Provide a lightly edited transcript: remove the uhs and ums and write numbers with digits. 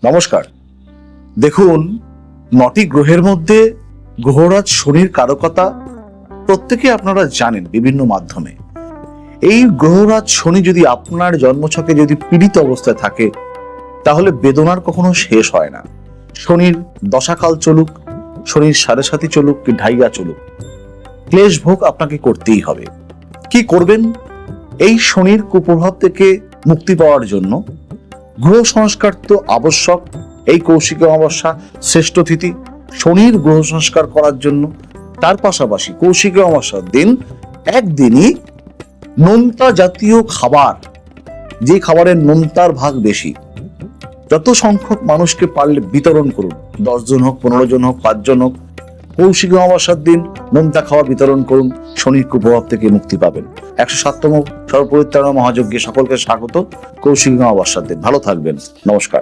নমস্কার। দেখুন, ৯টি গ্রহের মধ্যে গ্রহরাজ শনির কারকতা প্রত্যেকে আপনারা জানেন বিভিন্ন মাধ্যমে। এই গ্রহরাজ শনি যদি আপনার জন্মছকে যদি পীড়িত অবস্থায় থাকে, তাহলে বেদনার কখনো শেষ হয় না। শনির দশাকাল চলুক, শনির সাড়ে সাথী চলুক কি ঢাইয়া চলুক, ক্লেশ ভোগ আপনাকে করতেই হবে। কি করবেন? এই শনির কুপ্রভাব থেকে মুক্তি পাওয়ার জন্য গ্রহ সংস্কার তো আবশ্যক। এই কৌশিক অমাবস্যা শ্রেষ্ঠ তিথি শনির গ্রহ সংস্কার করার জন্য। তার পাশাপাশি কৌশিক অমাবস্যার দিন একদিনই নোনতা জাতীয় খাবার, যে খাবারের নোনতার ভাগ বেশি, যত সংখ্যক মানুষকে পারলে বিতরণ করুন। 10 জন হোক, 15 জন হোক, 5 জন হোক, কৌশিক অমাবস্যার দিন নোনতা খাবার বিতরণ করুন, শনির কুপ্রভাব থেকে মুক্তি পাবেন। 107তম সর্বপরিত্রাণ মহাযজ্ঞে সকলকে স্বাগত। কৌশিক অমাবস্যার দিন ভালো থাকবেন। নমস্কার।